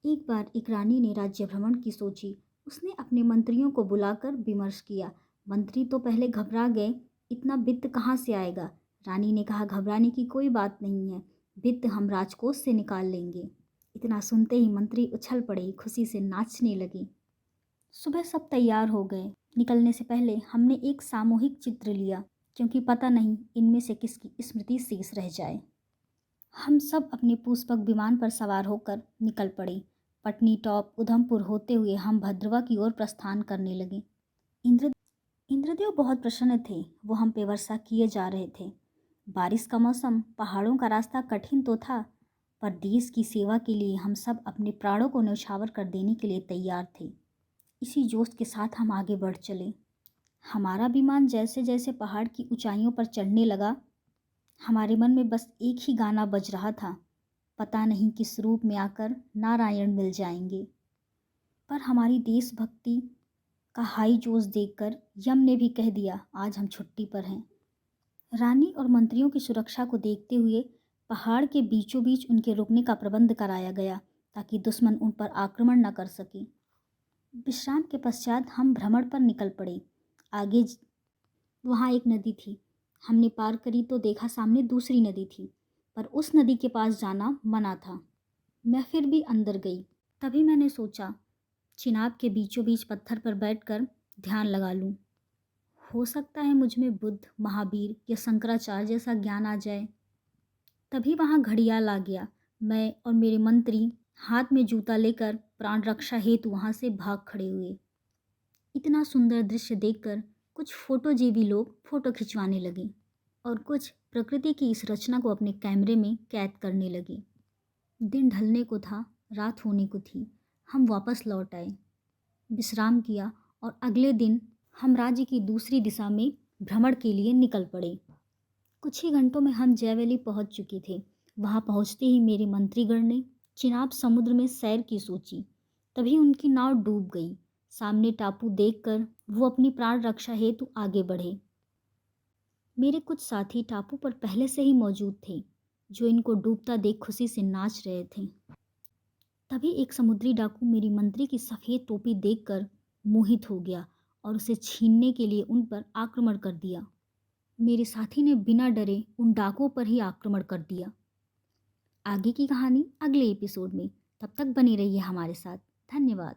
एक बार एक रानी ने राज्य भ्रमण की सोची। उसने अपने मंत्रियों को बुलाकर विमर्श किया। मंत्री तो पहले घबरा गए, इतना वित्त कहाँ से आएगा। रानी ने कहा, घबराने की कोई बात नहीं है, वित्त हम राजकोष से निकाल लेंगे। इतना सुनते ही मंत्री उछल पड़े, खुशी से नाचने लगे। सुबह सब तैयार हो गए। निकलने से पहले हमने एक सामूहिक चित्र लिया, क्योंकि पता नहीं इनमें से किसकी स्मृति शेष रह जाए। हम सब अपने पुष्पक विमान पर सवार होकर निकल पड़े। पटनी टॉप उधमपुर होते हुए हम भद्रवा की ओर प्रस्थान करने लगे। इंद्रदेव बहुत प्रसन्न थे। वो हम पे वर्षा किए जा रहे थे। बारिश का मौसम, पहाड़ों का रास्ता कठिन तो था, पर देश की सेवा के लिए हम सब अपने प्राणों को न्यौछावर कर देने के लिए तैयार थे। इसी जोश के साथ हम आगे बढ़ चले। हमारा विमान जैसे जैसे पहाड़ की ऊंचाइयों पर चढ़ने लगा, हमारे मन में बस एक ही गाना बज रहा था, पता नहीं किस रूप में आकर नारायण मिल जाएंगे। पर हमारी देशभक्ति का हाई जोश देखकर यम ने भी कह दिया, आज हम छुट्टी पर हैं। रानी और मंत्रियों की सुरक्षा को देखते हुए पहाड़ के बीचों बीच उनके रुकने का प्रबंध कराया गया, ताकि दुश्मन उन पर आक्रमण न कर सके। विश्राम के पश्चात हम भ्रमण पर निकल पड़े। आगे वहाँ एक नदी थी। हमने पार करी तो देखा सामने दूसरी नदी थी, पर उस नदी के पास जाना मना था। मैं फिर भी अंदर गई। तभी मैंने सोचा, चिनाब के बीचों बीच पत्थर पर बैठकर ध्यान लगा लूं। हो सकता है मुझ में बुद्ध, महावीर या शंकराचार्य जैसा ज्ञान आ जाए। तभी वहाँ घड़ियाल आ गया। मैं और मेरे मंत्री हाथ में जूता लेकर प्राण रक्षा हेतु वहाँ से भाग खड़े हुए। इतना सुंदर दृश्य देखकर कुछ फोटोजीवी लोग फोटो खिंचवाने लगे और कुछ प्रकृति की इस रचना को अपने कैमरे में कैद करने लगे। दिन ढलने को था, रात होने को थी। हम वापस लौट आए, विश्राम किया और अगले दिन हम राज्य की दूसरी दिशा में भ्रमण के लिए निकल पड़े। कुछ ही घंटों में हम जयवैली पहुंच चुके थे। वहां पहुंचते ही मेरे मंत्रीगण ने चिनाब समुद्र में सैर की सोची। तभी उनकी नाव डूब गई। सामने टापू देखकर वो अपनी प्राण रक्षा हेतु आगे बढ़े। मेरे कुछ साथी टापू पर पहले से ही मौजूद थे, जो इनको डूबता देख खुशी से नाच रहे थे। तभी एक समुद्री डाकू मेरी मंत्री की सफ़ेद टोपी देखकर मोहित हो गया और उसे छीनने के लिए उन पर आक्रमण कर दिया। मेरे साथी ने बिना डरे उन डाकुओं पर ही आक्रमण कर दिया। आगे की कहानी अगले एपिसोड में। तब तक बने रहिए हमारे साथ। धन्यवाद।